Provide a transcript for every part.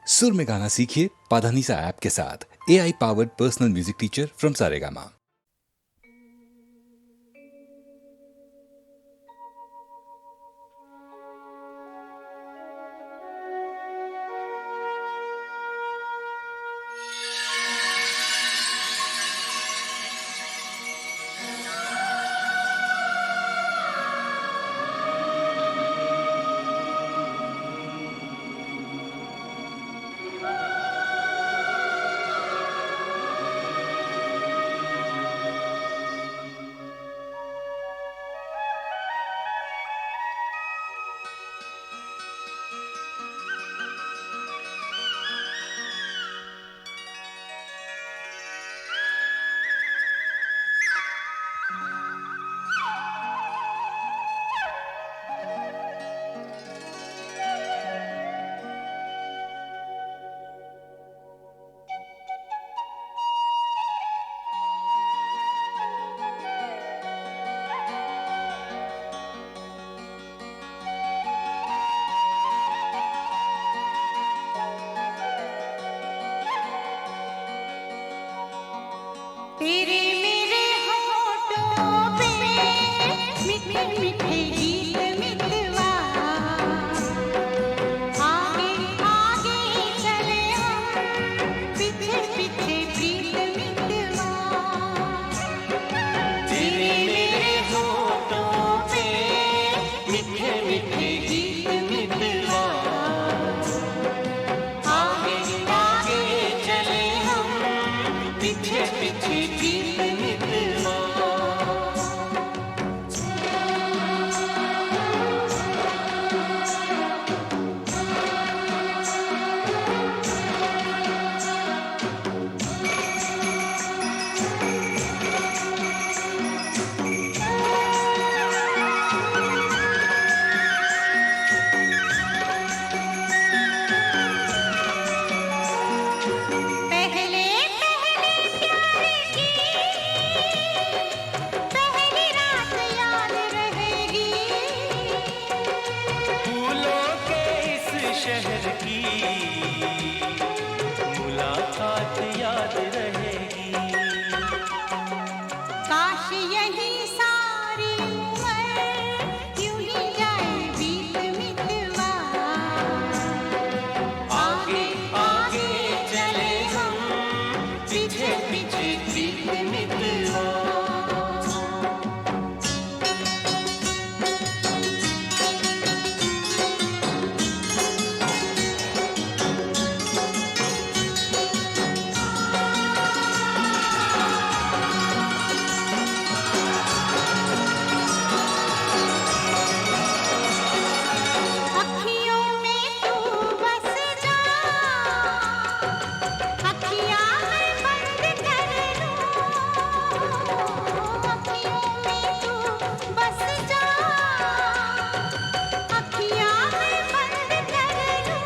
सुर में गाना सीखिए पाधानीसा ऐप के साथ। AI powered personal music teacher from Saregama. तेरे मेरे होठों पे मीठे मीठे गीत मितवा, आगे आगे चले हम, पीछे पीछे प्रीत मितवा। तेरे मेरे होठों पे मीठे मीठे गीत मितवा, आगे आगे चले हम, पीछे पीछे प्रीत मितवा। पहले पहले प्यार की पहली रात याद रहेगी, फूलों के इस शहर की मुलाकात याद रहेगी। काश यही सारी उम्र यूं ही जाए बीत मितवा, आगे आगे चले हम, पीछे पीछे प्रीत मितवा। अखियों में तू बस जा, अखियाँ मैं बंद कर लूँ, अखियों में तू बस जा, अखियाँ मैं बंद कर लूँ।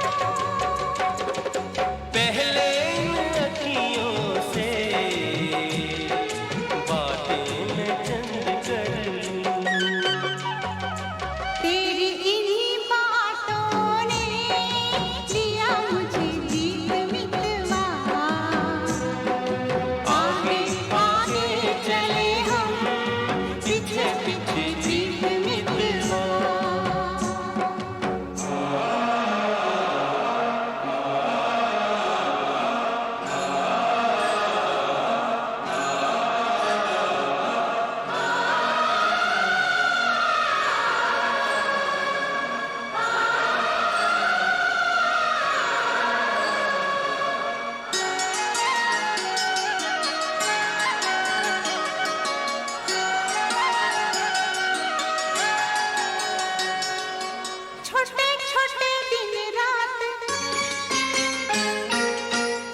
पहले इन अखियों से बातें मैं चंद कर लूं। तेरी इन्हीं बातों ने लिया मुझे जीत मितवा, आगे आगे चले हम, पीछे पीछे जीत मितवा। छोटे छोटे दिन रात,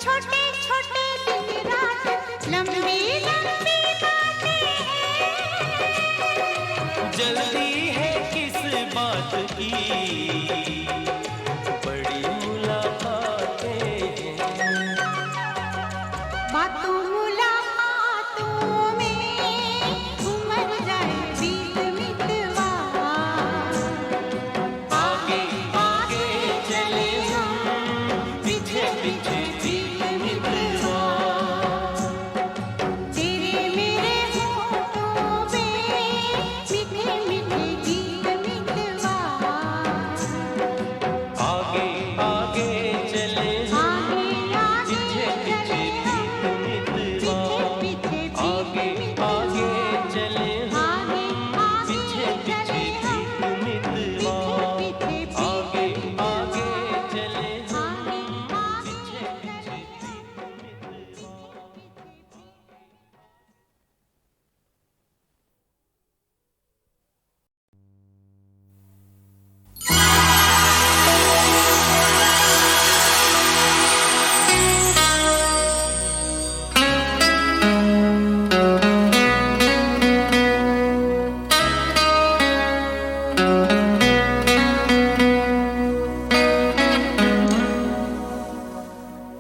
छोटे छोटे दिन रात, लंबी लंबी बातें हैं। जल्दी है किस बात की, बड़ी मुलाकातें हैं। बातों मुलाकातों में उमड़ जाए बीत मितवा, आगे आगे चले हम, पीछे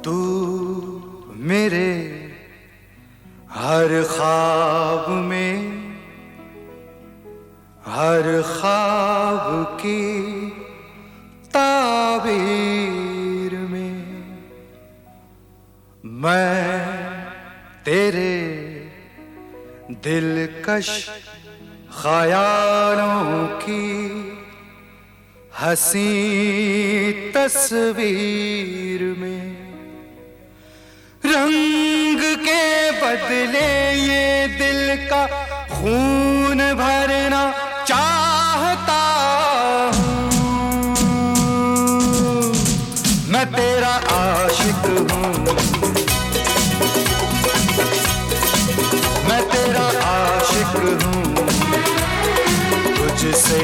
तू मेरे हर ख्वाब में, हर ख्वाब की ताबीर में मैं तेरे दिलकश ख्यालों की हंसी तस्वीर में रंग के बदले ये दिल का खून भरना चाहता हूँ। मैं तेरा आशिक हूँ, मैं तेरा आशिक हूँ, तुझसे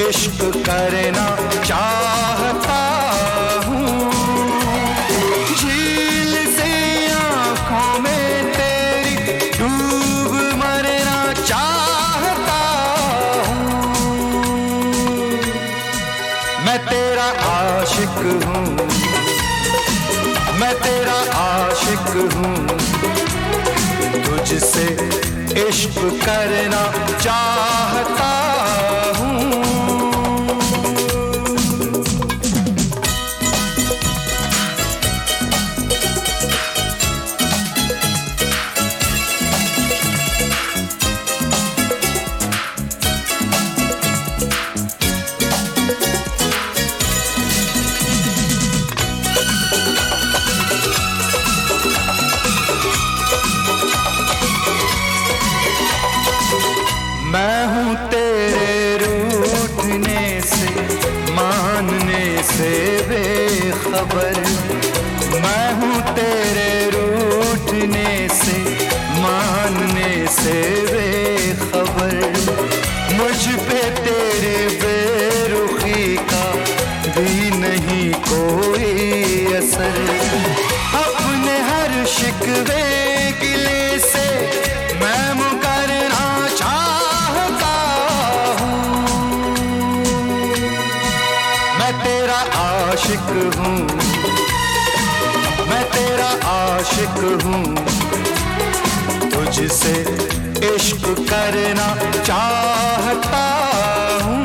इश्क करना चाहता हूँ। झील से आँखों में तेरी डूब मरना चाहता हूँ। मैं तेरा आशिक हूँ, मैं तेरा आशिक हूँ, तुझसे इश्क करना चाहता हूँ। मैं हूँ तेरे रूठने से, मानने से बेखबर। मैं हूँ तेरे रूठने से, मानने से बेखबर। मुझ पे तेरी बेरुखी का भी नहीं कोई असर। अपने हर शिकवे गिले से मैं मुकरना चाहता हूँ। मैं तेरा आशिक हूँ, मैं तेरा आशिक हूँ, तुझसे इश्क करना चाहता हूँ।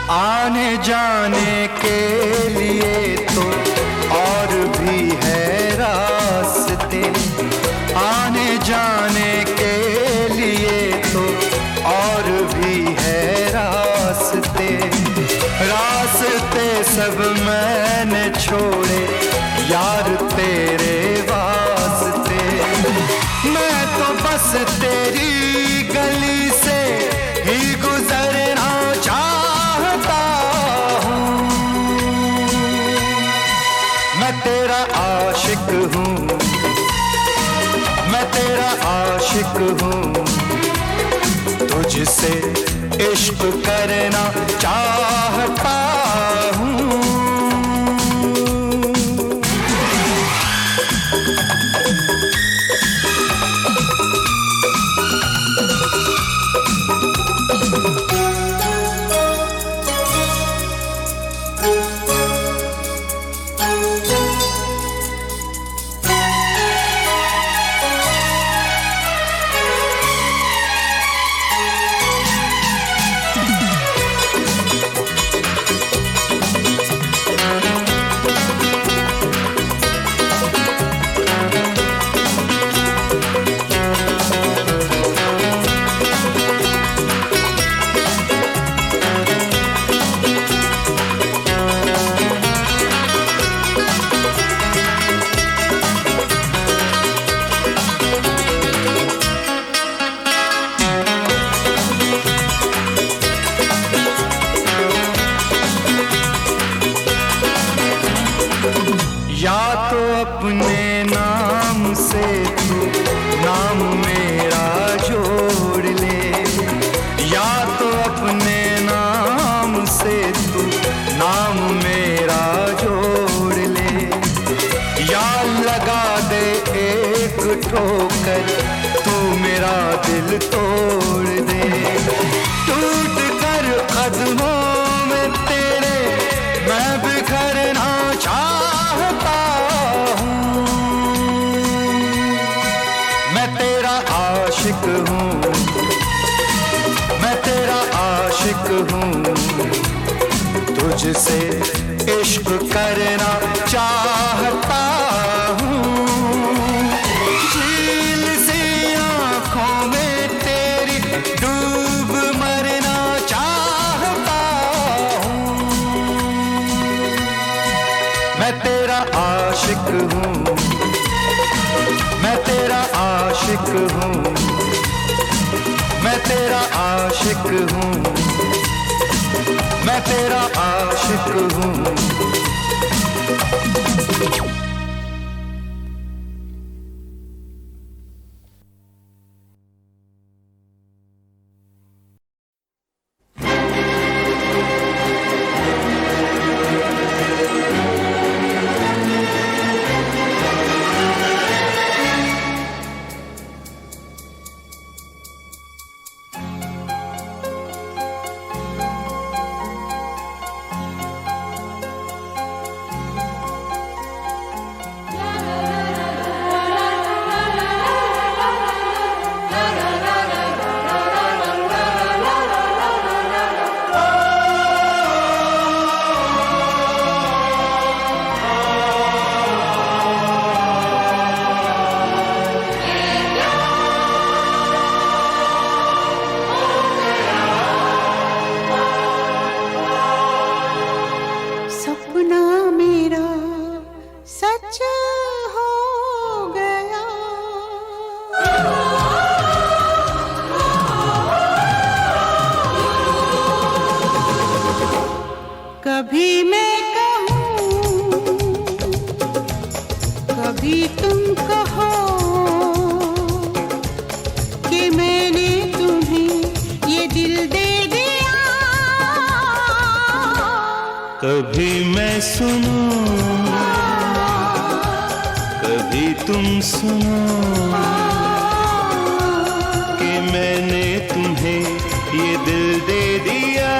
आने जाने के लिए तो और भी है रास्ते। आने जाने के लिए तो और भी है रास्ते। रास्ते सब मैंने छोड़े यार तेरे वास्ते। मैं तो बस तेरी गली से ही गुजरना चाहता हूँ। मैं तेरा आशिक हूँ, मैं तेरा आशिक हूँ, तुझसे इश्क करना चाहता हूँ। से तू नाम मेरा जोड़ ले, या तो अपने नाम से तू नाम मेरा जोड़ ले, या लगा दे एक ठोकर तू मेरा दिल तोड़ दे। टूट कर कदमों में तेरे मैं बिखरना चाहता हूँ। मैं तेरा आशिक हूँ, मैं तेरा आशिक हूँ, तुझसे इश्क करना चाहता हूँ। झील सी आँखों में तेरी डूब मरना चाहता हूँ। मैं तेरा आशिक हूँ, मैं तेरा आशिक हूँ, मैं तेरा आशिक हूँ, मैं तेरा आशिक हूँ। सपना मेरा सच हो गया, कभी मैं कहूँ कभी तुम कहो कि मैंने तुम्हें ये दिल दे दिया। कभी मैं सुनूं, कभी तुम सुनो कि मैंने तुम्हें ये दिल दे दिया।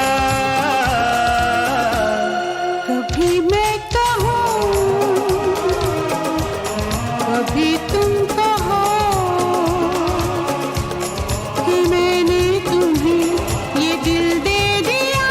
कभी मैं कहूँ कभी तुम कहो कि मैंने तुम्हें ये दिल दे दिया।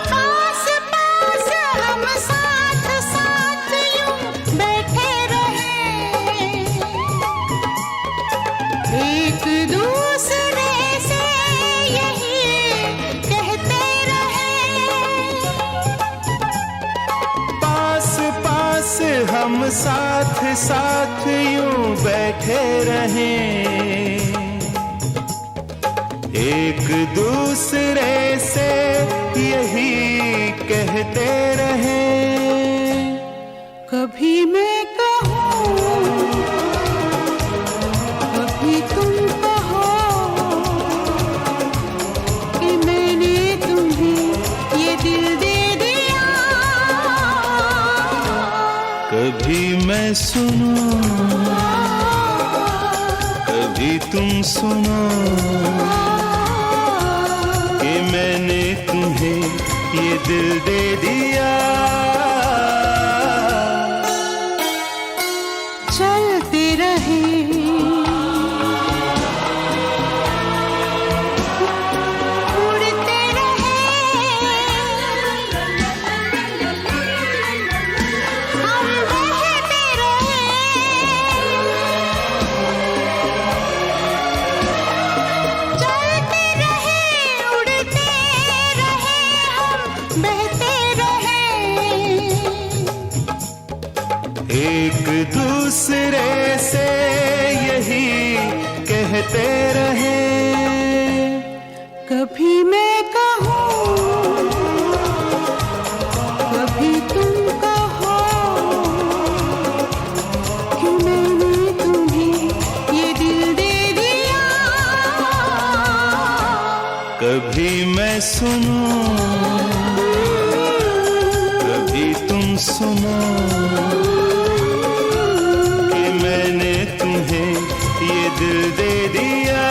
पास पास हम साथ साथ यूं बैठे रहे, एक दूसरे से यही कहते रहे। पास पास हम साथ साथ यूं बैठे रहें, एक दूसरे से यही कहते रहें। कभी मैं कहूँ कभी तुम कहो कि मैंने तुम्हें ये दिल दे दिया। कभी मैं सुनूं, कभी तुम सुनो कि मैंने तुम्हें ये दिल दे दिया। चलते रहे कहते रहे। कभी मैं कहूँ, कभी तुम कहो कि मैंने तुम्हें ये दिल दे दिया। कभी मैं सुनूं, कभी तुम सुनो कि मैंने तुम्हें ये दिल दे दिया।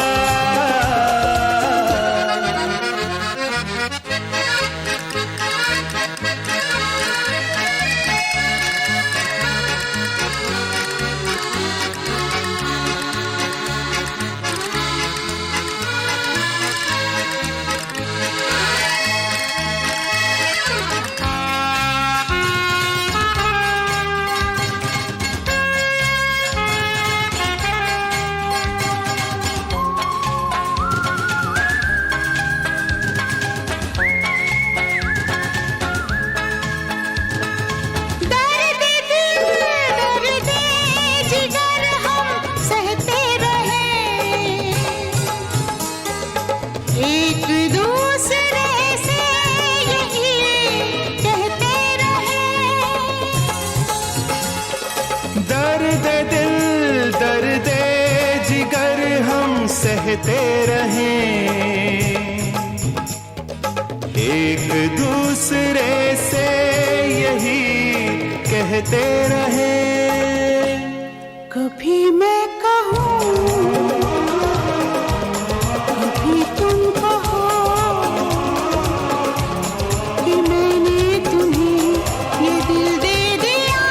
एक दूसरे से यही कहते रहे। दर्द दिल दर्द जिगर हम सहते रहे। एक दूसरे से यही कहते रहे। कभी मैं कहूँ, कभी तुम कहो कि मैंने तुम्हें ये दिल दे दिया।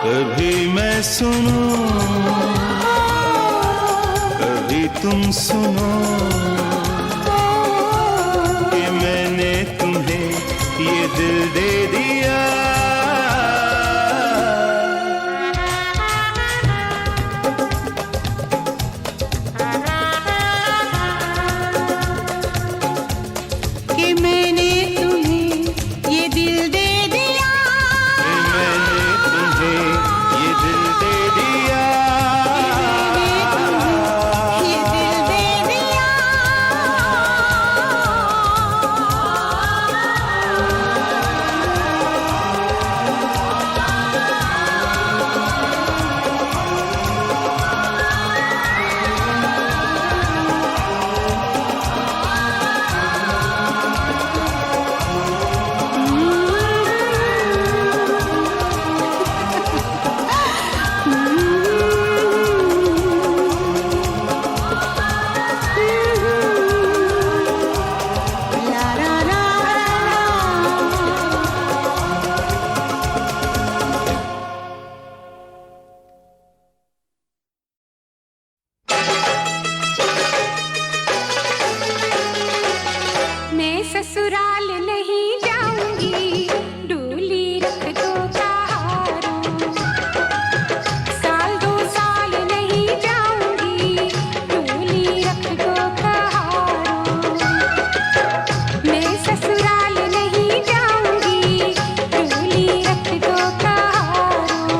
कभी मैं सुनूं, कभी तुम सुनो कि मैंने तुम्हें ये दिल दे दिया। कि मैंने तुम्हें ये दिल दे दिया। कि मैंने तुम्हें ये दिल दे दिया। ये दिल दे दिया। ला ला ला मैं ससुराल नहीं जाऊंगी, डोली रख दो कहारों। साल दो साल नहीं जाऊंगी, डोली रख दो कहारों। मैं ससुराल नहीं जाऊंगी, डोली रख दो कहारों।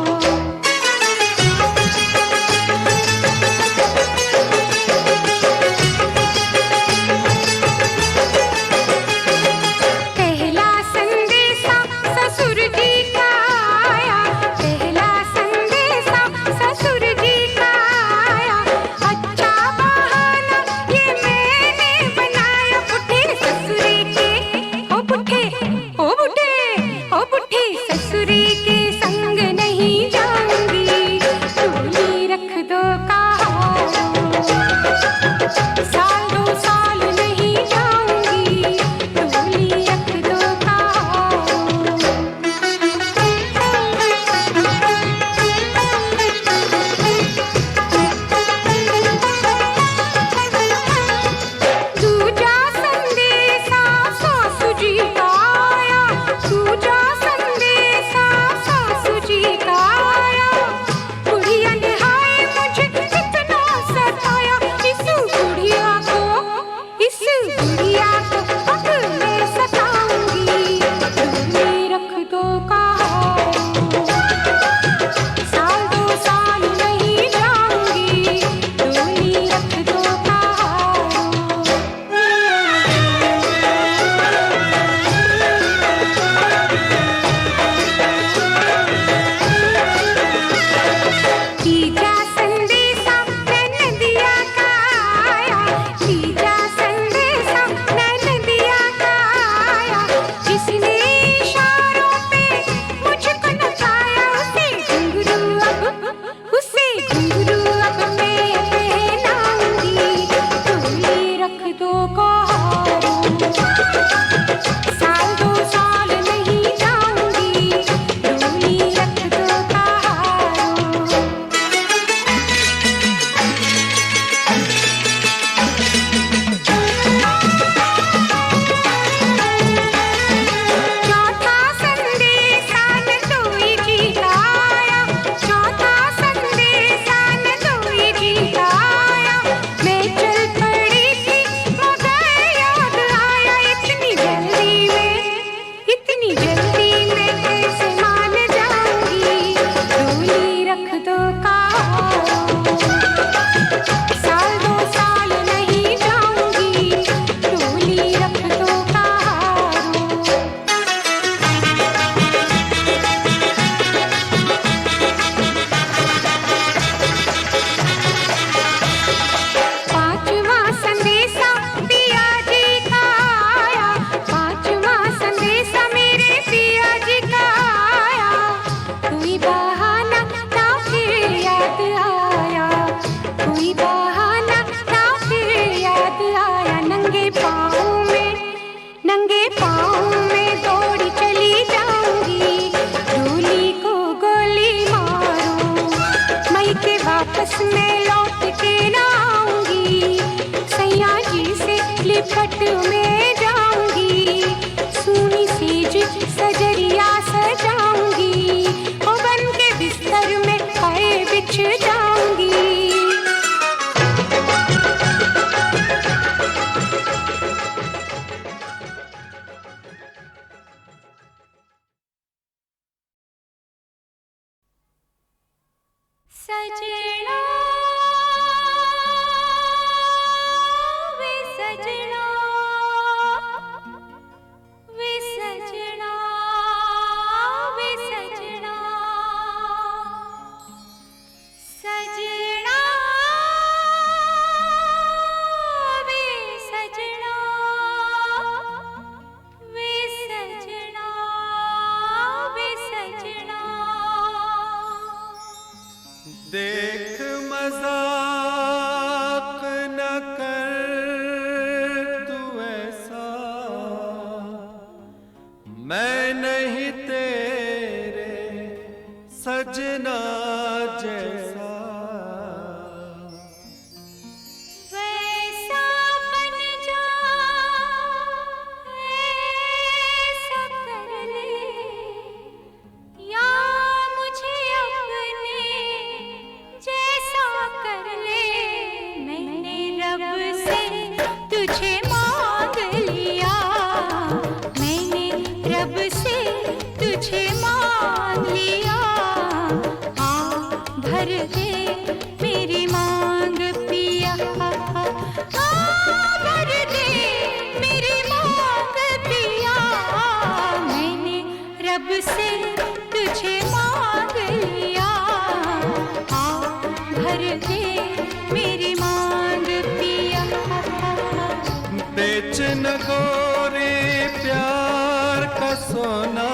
गोरी प्यार का सोना,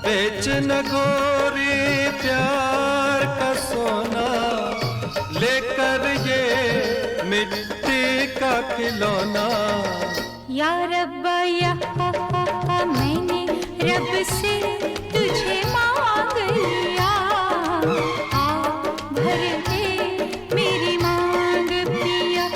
बेच न गोरी प्यार का सोना, लेकर ये मिट्टी का खिलौना। या रब्बा या मैंने रब से तुझे मांग लिया, आ भर दे मेरी मांग पिया।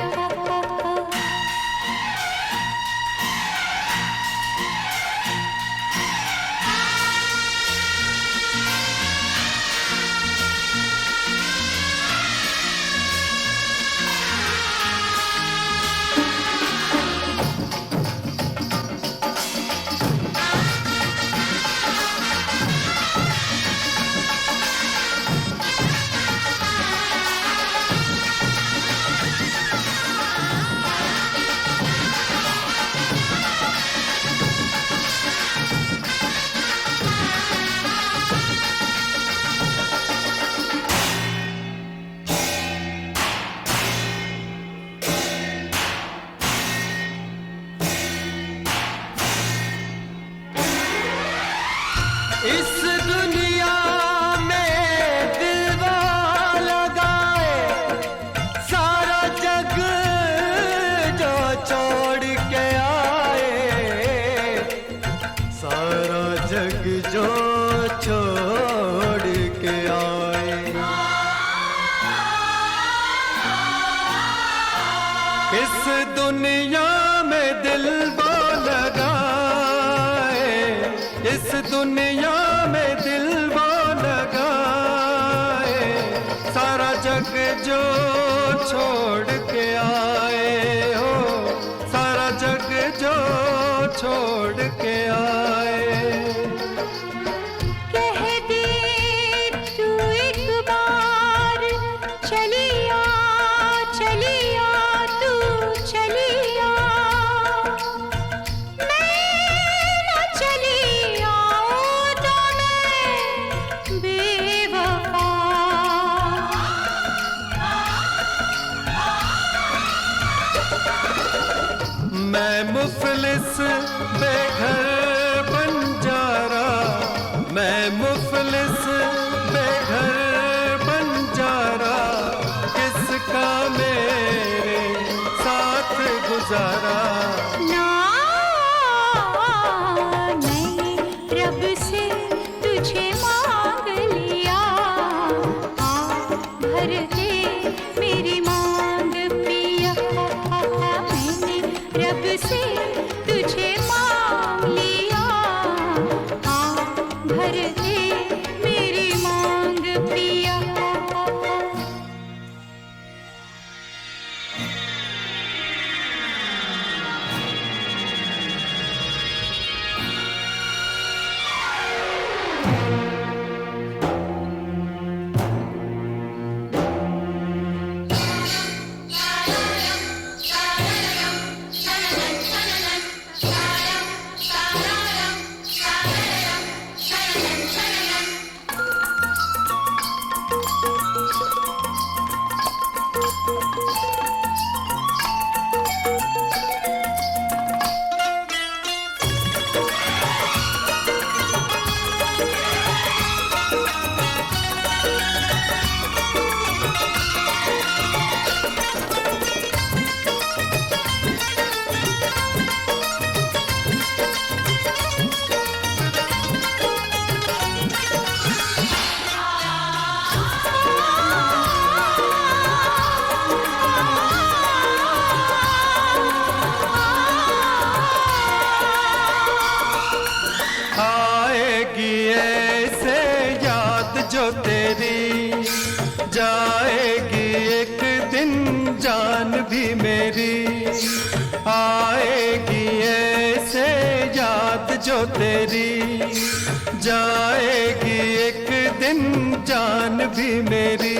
इस दुनिया में दिलवा लगाए, सारा जग जो छोड़ के आए, सारा जग जो छोड़ के आए। इस दुनिया में दिलवा लगाए, इस दुनिया में दिल वो लगाए, सारा जग जो छोड़ के आए हो, सारा जग जो छोड़ के आए। कह दे तू एक बार चलिया चलिया तू चलिया, मैं मुफलिस बेघर बंजारा, मैं मुफलिस बेघर बंजारा, किसका मेरे साथ गुजारा। ना मैंने रब से तुझे मांग लिया, आ भर दे मेरी मांग पिया। मैंने रब से तुझे मांग लिया, आ भर दे मेरी मांग पिया। जो तेरी जाएगी एक दिन जान भी मेरी, आएगी ऐसे याद जो तेरी जाएगी एक दिन जान भी मेरी।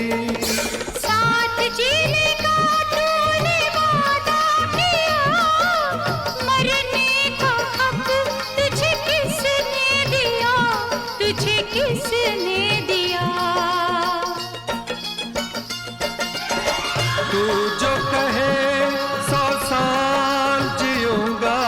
साथ जीने का तूने वादा किया, मरने का हक तुझे किसने दिया, तुझे किसने दिया। तू जो कहे 100 साल जीऊंगा,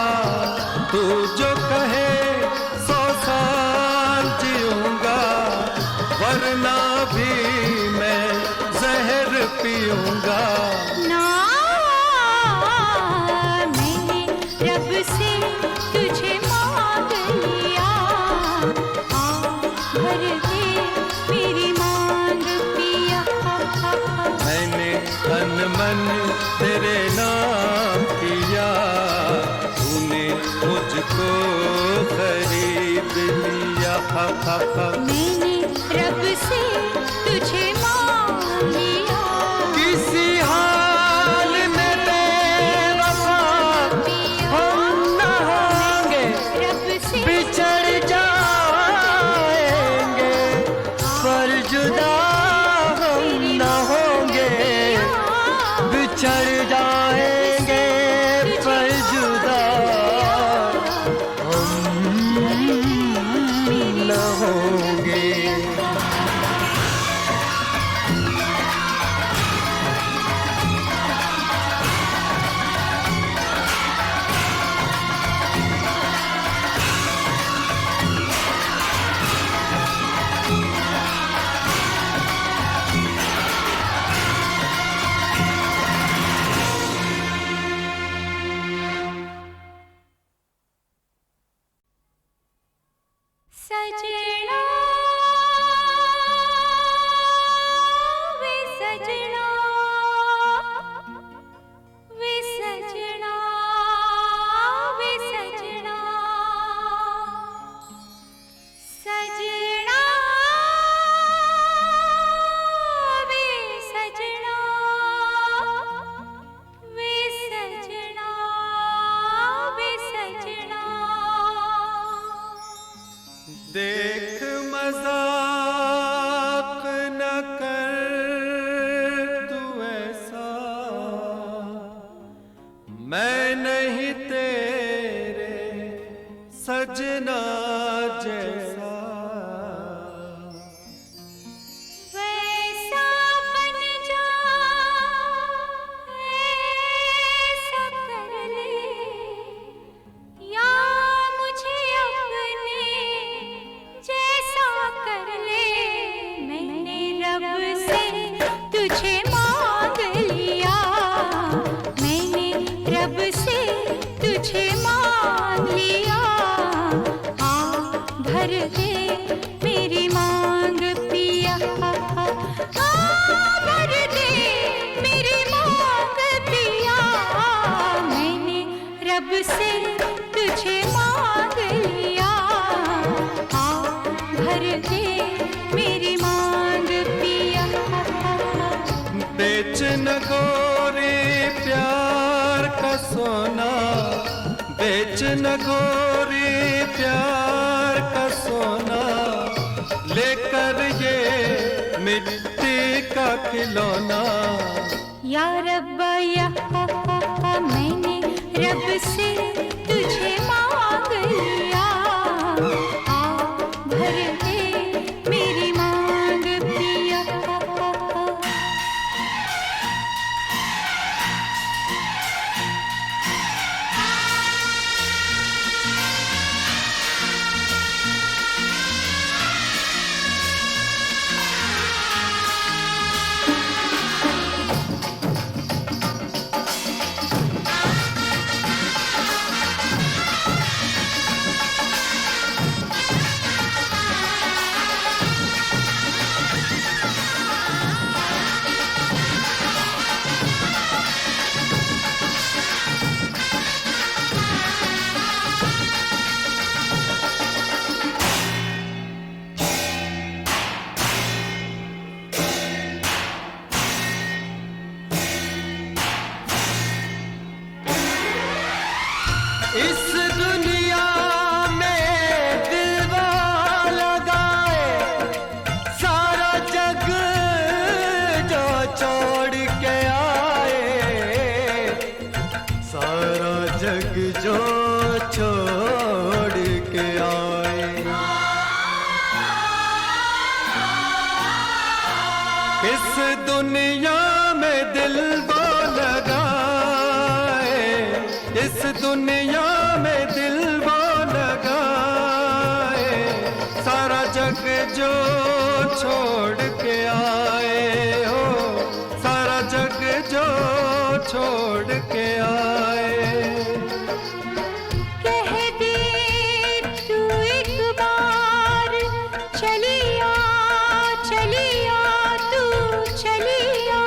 तन मन तेरे नाम किया, तूने मुझको खरीद लिया। मैंने रब से तुझे मांग लिया, किसी हाल में बेवफा हम न होंगे, रब से बिछड़ जाएंगे पर जुदा हम न होंगे, बिछड़ जाएंगे पर जुदा हम न होंगे। सजना वे सजना, वे सजना, वे सजना, सजना वे सजना, वे सजना, वे सजना। देख मजाक न कर तू ऐसा, मैं नहीं तेरे सजना जैसा। वैसा बन जा, ऐसा कर ले, या मुझे अपने जैसा कर ले। मैंने रब से तुझे मांग लिया, मैंने रब से तुझे मांग लिया। आ भर दे मेरी मांग पिया, आ भर दे मेरी मांग पिया। मैंने रब से तुझे मांग लिया, आ भर दे मेरी मांग पिया। बेच न गोरे प्यार का सोना, बेच न गोरे प्यार का सोना, लेकर ये मिट्टी का खिलौना। या रब्बा या मैंने रब से तुझे मांग लिया, आ भर दे मेरी मांग पिया। इस दुनिया में दिलवा लगाए, सारा जग जो छोड़ के आए, सारा जग जो छोड़ के आए। इस दुनिया में दिल वो लगाए, इस दुनिया में दिल वो लगाए, सारा जग जो छोड़ के आए हो, सारा जग जो छोड़ के आए। कह दे तू एक बार चलिया, चलिया तू चलिया,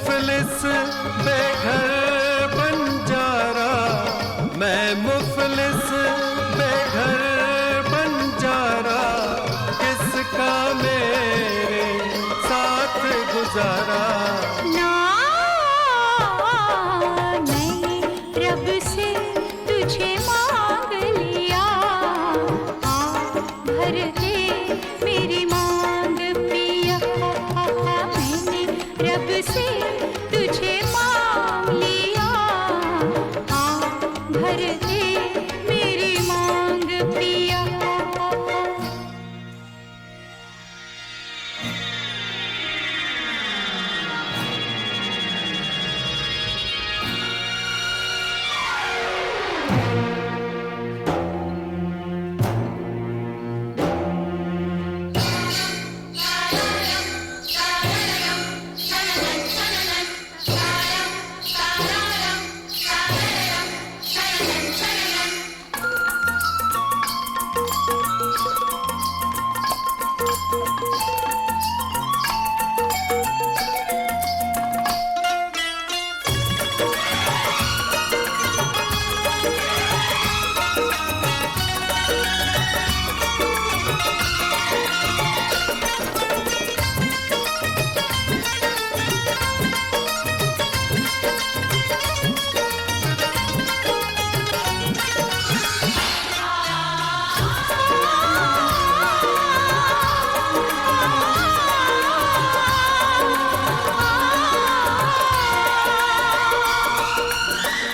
मुफलिस बेघर बंजारा, मैं मुफलिस बेघर बंजारा, किसका मेरे साथ गुजारा। ना मैंने रब से तुझे मांग लिया, आ भर दे मेरी मांग पिया। मैंने रब से तुझे मांग लिया, आ भर दे मेरी मांग पिया।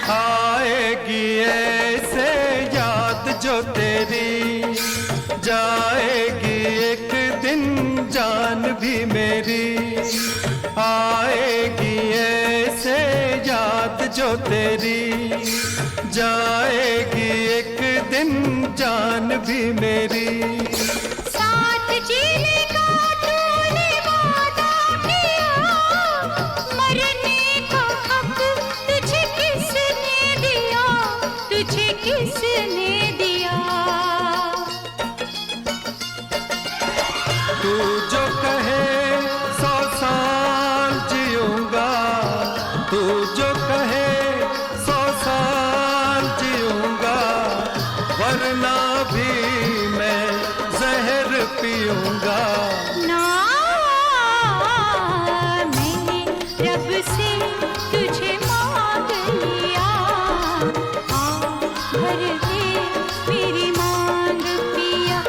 आएगी ऐसे याद जो तेरी, जाएगी एक दिन जान भी मेरी। आएगी ऐसे याद जो तेरी, जाएगी एक दिन जान भी मेरी। साथ जीने का तूने वादा किया, मरने का हक तुझे किसने दिया, तुझे किसने दिया। तू जो कहे 100 साल जीऊंगा, तू जो कहे 100 साल जीऊंगा, वरना भी मैं जहर पीऊंगा। ना मैंने रब से तुझे मांग लिया, आ भर दे मेरी मांग पिया।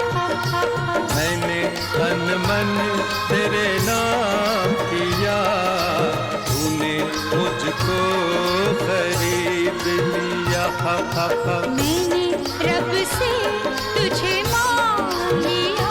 मैंने तन मन तेरे नाम किया, तूने मुझको खरीद लिया। मैंने रब से तुझे मांग लिया,